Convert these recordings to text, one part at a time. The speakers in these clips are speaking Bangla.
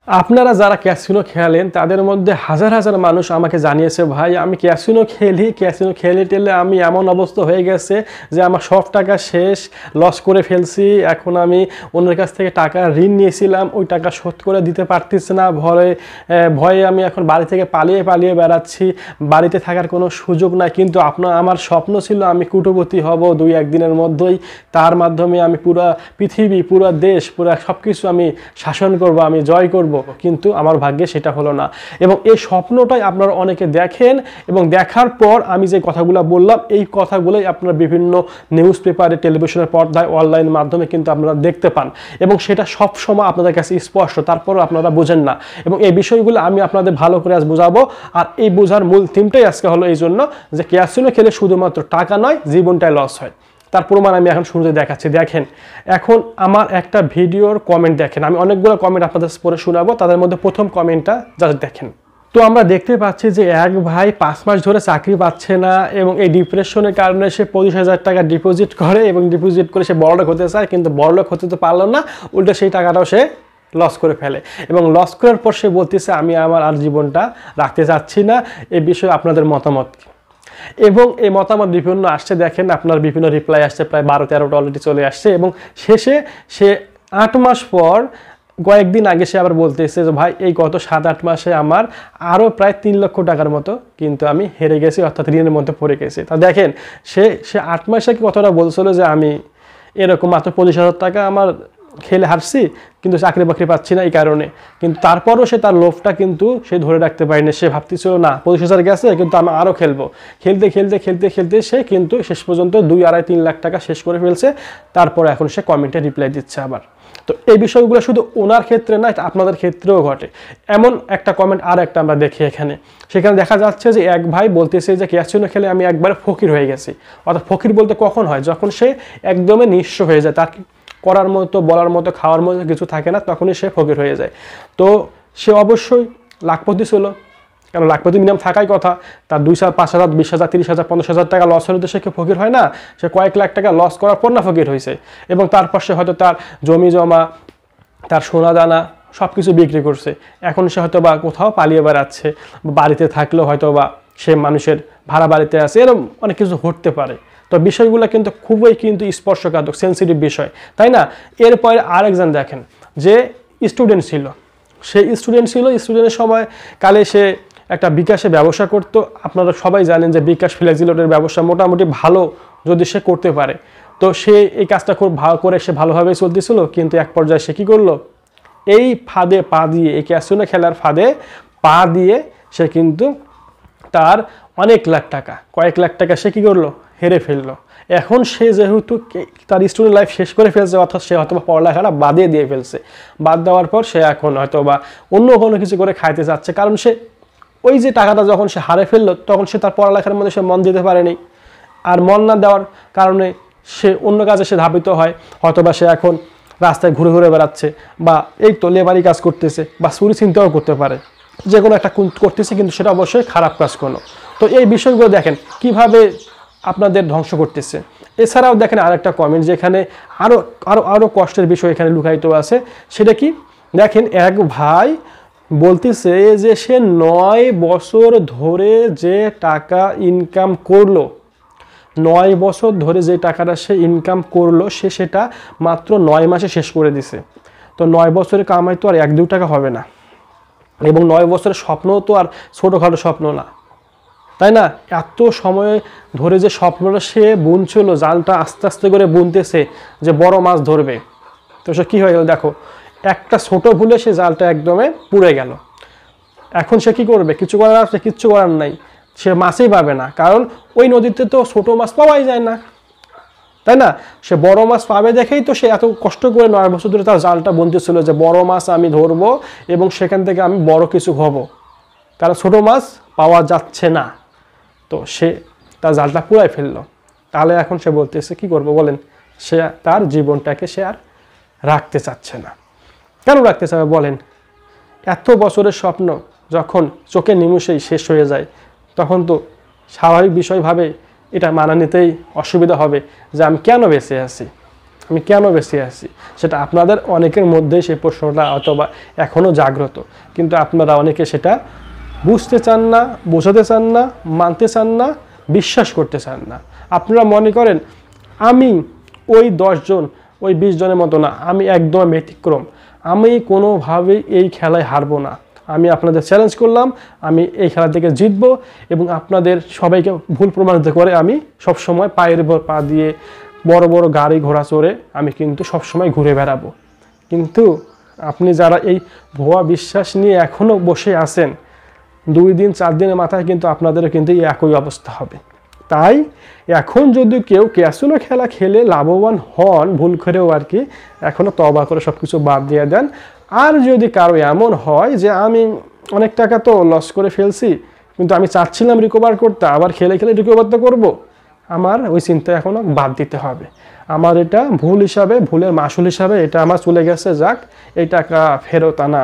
আপনারা যারা ক্যাসিনো খেলেন তাদের মধ্যে হাজার হাজার মানুষ আমাকে জানিয়েছে, ভাই আমি ক্যাসিনো খেলে টেলে আমি এমন অবস্থা হয়ে গেছে যে আমার সব টাকা শেষ, লস করে ফেলছি। এখন আমি অন্যের কাছ থেকে টাকা ঋণ নিয়েছিলাম, ওই টাকা শোধ করে দিতে পারতেছি না, ভয়ে আমি এখন বাড়ি থেকে পালিয়ে বেড়াচ্ছি, বাড়িতে থাকার কোনো সুযোগ নাই। কিন্তু আমার স্বপ্ন ছিল আমি কোটিপতি হব 2-1 দিনের মধ্যেই, তার মাধ্যমে আমি পুরো পৃথিবী, পুরো দেশ, পুরো সব কিছু আমি শাসন করব, আমি জয় করব। কিন্তু আমার ভাগ্যে সেটা হলো না। এবং এই স্বপ্নটাই আপনারা অনেকে দেখেন, এবং দেখার পর আমি যে কথাগুলো বললাম এই কথাগুলোই আপনারা বিভিন্ন নিউজ পেপারে, টেলিভিশনের পর্দায়, অনলাইন মাধ্যমে কিন্তু আপনারা দেখতে পান, এবং সেটা সব সময় আপনাদের কাছে স্পষ্ট, তারপরও আপনারা বোঝেন না। এবং এই বিষয়গুলো আমি আপনাদের ভালো করে আজ বোঝাবো। আর এই বোঝার মূল থিমটাই আজকে হলো এই জন্য যে ক্যাসিনো খেলে শুধুমাত্র টাকা নয়, জীবনটাই লস হয়। তার প্রমাণ আমি এখন শুরুতে দেখাচ্ছি। দেখেন, এখন আমার একটা ভিডিওর কমেন্ট দেখেন, আমি অনেকগুলো কমেন্ট আপনাদের পরে শোনাবো, তাদের মধ্যে প্রথম কমেন্টটা জাস্ট দেখেন। তো আমরা দেখতে পাচ্ছি যে এক ভাই 5 মাস ধরে চাকরি পাচ্ছে না, এবং এই ডিপ্রেশনের কারণে সে 25,000 টাকা ডিপোজিট করে, এবং ডিপোজিট করে সে বড়লোক হতে চায়, কিন্তু বড়লোক হতে তো পারলো না, উল্টো সেই টাকাটাও সে লস করে ফেলে। এবং লস করার পর সে বলতেছে আমি আমার আর জীবনটা রাখতে চাচ্ছি না। এই বিষয়ে আপনাদের মতামত। এবং এই মতামত বিভিন্ন আসছে, দেখেন আপনার বিভিন্ন রিপ্লাই আসছে, প্রায় 12-13টা অলরেডি চলে আসছে। এবং শেষে সে 8 মাস পর, কয়েকদিন আগে সে আবার বলতেছে যে ভাই এই গত 7-8 মাসে আমার আরও প্রায় 3 লক্ষ টাকার মতো কিন্তু আমি হেরে গেছি, অর্থাৎ ঋণের মধ্যে পড়ে গেছি। তা দেখেন, সে 8 মাসে কি কতটা বলছিল যে আমি এরকম মাত্র 25,000 টাকা আমার খেলে হারছি, কিন্তু চাকরি বাকরি পাচ্ছি না এই কারণে। কিন্তু তারপরও সে তার লোভটা কিন্তু সে ধরে রাখতে পারেনি। সে ভাবতেছিল না 25,000 গেছে, কিন্তু আমি আরও খেলবো। খেলতে সে কিন্তু শেষ পর্যন্ত 2-2.5-3 লাখ টাকা শেষ করে ফেলছে। তারপর এখন সে কমেন্টে রিপ্লাই দিচ্ছে আবার। তো এই বিষয়গুলো শুধু ওনার ক্ষেত্রে নয়, আপনাদের ক্ষেত্রেও ঘটে। এমন একটা কমেন্ট আর একটা আমরা দেখি এখানে। সেখানে দেখা যাচ্ছে যে এক ভাই বলতেছে যে ক্যাসিনো খেলে আমি একবারে ফকির হয়ে গেছি। অর্থাৎ ফকির বলতে কখন হয়? যখন সে একদমই নিঃস্ব হয়ে যায়, তার করার মতো, বলার মতো, খাওয়ার মতো কিছু থাকে না, তখনই সে ফকির হয়ে যায়। তো সে অবশ্যই লাখপতি ছিল, কারণ লাখপতি মিনিমাম থাকাই কথা। তার 2,000, 5,000, 20,000, 30,000, 50,000 টাকা লস হলে তো সে ফকির হয় না। সে কয়েক লাখ টাকা লস করার পর না ফকির হয়েছে। এবং তারপর সে হয়তো তার জমি জমা, তার সোনা দানা সব কিছু বিক্রি করছে। এখন সে হয়তো বা কোথাও পালিয়ে বেড়াচ্ছে, বাড়িতে থাকলেও হয়তো বা সে মানুষের ভাড়া বাড়িতে আছে, এরকম অনেক কিছু ঘটতে পারে। তো বিষয়গুলো কিন্তু খুবই স্পর্শকাতর, সেন্সিটিভ বিষয়, তাই না? এরপরে আরেকজন দেখেন, যে স্টুডেন্ট ছিল, স্টুডেন্টের সময় কালে সে একটা বিকাশে ব্যবসা করতো। আপনারা সবাই জানেন যে বিকাশ ফ্লেক্সিলোডের ব্যবসা মোটামুটি ভালো যদি সে করতে পারে, তো সে এই কাজটা খুব ভালো করে সে ভালোভাবেই চলতেছিল। কিন্তু এক পর্যায়ে সে কী করলো? এই ফাঁদে পা দিয়ে, এই ক্যাসিনো খেলার ফাঁদে পা দিয়ে সে কিন্তু তার অনেক লাখ টাকা, কয়েক লাখ টাকা সে কী করলো? হেরে ফেললো। এখন সে যেহেতু তার স্টুডেন্ট লাইফ শেষ করে ফেলছে, অর্থাৎ সে হয়তো বা পড়ালেখাটা বাদে দিয়ে ফেলছে। বাদ দেওয়ার পর সে এখন হয়তো বা অন্য কোনো কিছু করে খাইতে চাচ্ছে, কারণ সে ওই যে টাকাটা যখন সে হারে ফেললো, তখন সে তার পড়ালেখার মধ্যে সে মন দিতে পারেনি। আর মন না দেওয়ার কারণে সে অন্য কাজে সে ধাবিত হয়। হয়তো বা সে এখন রাস্তায় ঘুরে বেড়াচ্ছে, বা এই তো লেবারি কাজ করতেছে, বা চুরি চিন্তাও করতে পারে, যে কোনো একটা করতেছে, কিন্তু সেটা অবশ্যই খারাপ কাজ কোনো। তো এই বিষয়গুলো দেখেন কিভাবে আপনাদের ধ্বংস করতেছে। এছাড়াও দেখেন আরেকটা কমেন্ট, যেখানে আরও কষ্টের বিষয় এখানে লুকায়িত আছে। সেটা কি? দেখেন, এক ভাই বলতেছে যে সে 9 বছর ধরে যে টাকা ইনকাম করলো, 9 বছর ধরে যে টাকাটা সে ইনকাম করলো, সে সেটা মাত্র 9 মাসে শেষ করে দিছে। তো 9 বছরের কামাই তো আর 1-2 টাকা হবে না, এবং 9 বছরের স্বপ্নও তো আর ছোটোখাটো স্বপ্ন না, তাই না? এত সময় ধরে যে স্বপ্নটা সে বুনছিল, জালটা আস্তে আস্তে করে বুনতেছে যে বড় মাছ ধরবে, তো সে কী হয়ে গেল? দেখো, একটা ছোট ভুলে সে জালটা একদমে পুড়ে গেল। এখন সে কী করবে? কিছু করার আছে? কিচ্ছু করার নাই, সে মাছই পাবে না, কারণ ওই নদীতে তো ছোট মাছ পাওয়াই যায় না, তাই না? সে বড় মাছ পাবে দেখেই তো সে এত কষ্ট করে 9 বছর ধরে তার জালটা বুনতেছিল যে বড় মাছ আমি ধরবো এবং সেখান থেকে আমি বড় কিছু হব, কারণ ছোট মাছ পাওয়া যাচ্ছে না। তো সে তার জালটা পুরাই ফেললো। তাহলে এখন সে বলতেছে কী করবো বলেন? সে তার জীবনটাকে সে আর রাখতে চাচ্ছে না। কেন রাখতে চাবে বলেন? এত বছরের স্বপ্ন যখন চোখের নিমেষেই শেষ হয়ে যায়, তখন তো স্বাভাবিক বিষয়ভাবে এটা মানা নিতেই অসুবিধা হবে যে আমি কেন বেঁচে আছি। আমি কেন বেঁচে আছি? সেটা আপনাদের অনেকের মধ্যেই সেই প্রশ্নটা অথবা এখনও জাগ্রত, কিন্তু আপনারা অনেকে সেটা বুঝতে চান না, বোঝাতে চান না, মানতে চান না, বিশ্বাস করতে চান না। আপনারা মনে করেন আমি ওই 10 জন, ওই 20 জনের মতো না, আমি একদম ব্যতিক্রম, আমি কোনোভাবেই এই খেলায় হারবো না। আমি আপনাদের চ্যালেঞ্জ করলাম, আমি এই খেলা থেকে জিতবো এবং আপনাদের সবাইকে ভুল প্রমাণিত করে আমি সবসময় পায়ের উপর পা দিয়ে বড় বড় গাড়ি ঘোড়া চড়ে আমি কিন্তু সবসময় ঘুরে বেড়াবো। কিন্তু আপনি যারা এই ভুয়া বিশ্বাস নিয়ে এখনও বসে আছেন, 2 দিন 4 দিনের মাথায় কিন্তু আপনাদেরও কিন্তু এই একই অবস্থা হবে। তাই এখন যদি কেউ ক্যাসিনো খেলা খেলে লাভবান হন ভুল করেও আর কি, এখনও তওবা করে সব কিছু বাদ দিয়ে দেন। আর যদি কারো এমন হয় যে আমি অনেক টাকা তো লস করে ফেলছি, কিন্তু আমি চাচ্ছিলাম রিকভার করতে, আবার খেলে খেলে রিকভার তো করবো, আমার ওই চিন্তা এখনও বাদ দিতে হবে। আমার এটা ভুল হিসাবে, ভুলের মাসুল হিসাবে এটা আমার চলে গেছে, যাক এই টাকা ফেরত আনা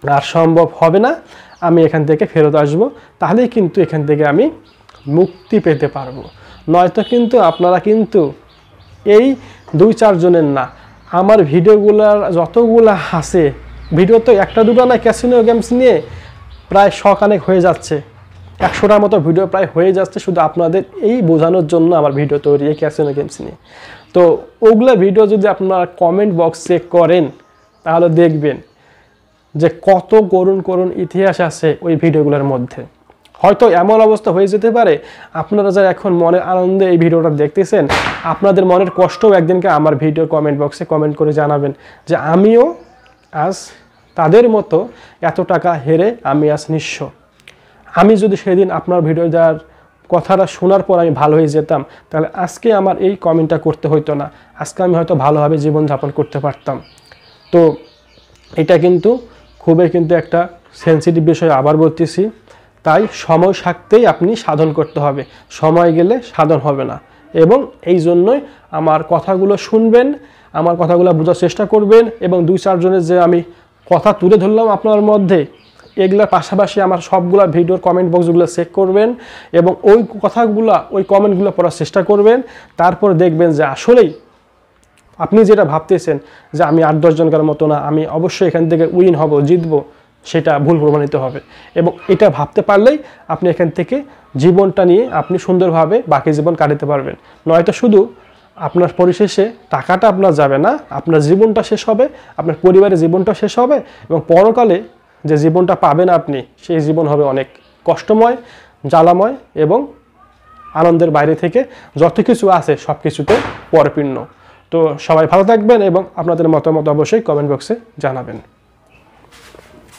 আর সম্ভব হবে না, আমি এখান থেকে ফেরত আসব, তাহলেই কিন্তু এখান থেকে আমি মুক্তি পেতে পারবো। নয়তো কিন্তু আপনারা কিন্তু এই 2-4 জনের না, আমার ভিডিওগুলার যতগুলা আছে, ভিডিও তো একটা দুটো না, ক্যাসিনো গেমস নিয়ে প্রায় 100 খানেক হয়ে যাচ্ছে, 100টার মতো ভিডিও প্রায় হয়ে যাচ্ছে শুধু আপনাদের এই বোঝানোর জন্য আমার ভিডিও তৈরি এই ক্যাসিনো গেমস নিয়ে। তো ওগুলা ভিডিও যদি আপনারা কমেন্ট বক্স চেক করেন তাহলে দেখবেন যে কত করুণ করুণ ইতিহাস আছে ওই ভিডিওগুলোর মধ্যে। হয়তো এমন অবস্থা হয়ে যেতে পারে আপনারা যারা এখন মনের আনন্দে এই ভিডিওটা দেখতেছেন, আপনাদের মনের কষ্টও একদিনকে আমার ভিডিওর কমেন্ট বক্সে কমেন্ট করে জানাবেন যে আমিও আজ তাদের মতো এত টাকা হেরে আমি আজ নিঃস্ব। আমি যদি সেদিন আপনার ভিডিও দেওয়ার কথাটা শোনার পর আমি ভালো হয়ে যেতাম, তাহলে আজকে আমার এই কমেন্টটা করতে হতো না, আজকে আমি হয়তো ভালোভাবে জীবনযাপন করতে পারতাম। তো এটা কিন্তু খুবই কিন্তু একটা সেন্সিটিভ বিষয়, আবার বলতেছি। তাই সময় থাকতেই আপনি সাধন করতে হবে, সময় গেলে সাধন হবে না। এবং এই জন্যই আমার কথাগুলো শুনবেন, আমার কথাগুলো বোঝার চেষ্টা করবেন, এবং 2-4 জনের যে আমি কথা তুলে ধরলাম আপনার মধ্যে, এগুলোর পাশাপাশি আমার সবগুলা ভিডিওর কমেন্ট বক্সগুলো চেক করবেন এবং ওই কথাগুলো, ওই কমেন্টগুলো পড়ার চেষ্টা করবেন। তারপর দেখবেন যে আসলেই আপনি যেটা ভাবতেছেন যে আমি 8-10 জনকার মতো না, আমি অবশ্যই এখান থেকে উইন হব, জিতবো, সেটা ভুল প্রমাণিত হবে। এবং এটা ভাবতে পারলেই আপনি এখান থেকে জীবনটা নিয়ে আপনি সুন্দরভাবে বাকি জীবন কাটাতে পারবেন। নয়তো শুধু আপনার পরিশেষে টাকাটা আপনার যাবে না, আপনার জীবনটা শেষ হবে, আপনার পরিবারের জীবনটা শেষ হবে, এবং পরকালে যে জীবনটা পাবেন আপনি, সেই জীবন হবে অনেক কষ্টময়, জ্বালাময় এবং আনন্দের বাইরে থেকে যত কিছু আছে সব কিছুতে পরিপূর্ণ। তো সবাই ভালো থাকবেন এবং আপনাদের মতামত অবশ্যই কমেন্ট বক্সে জানাবেন।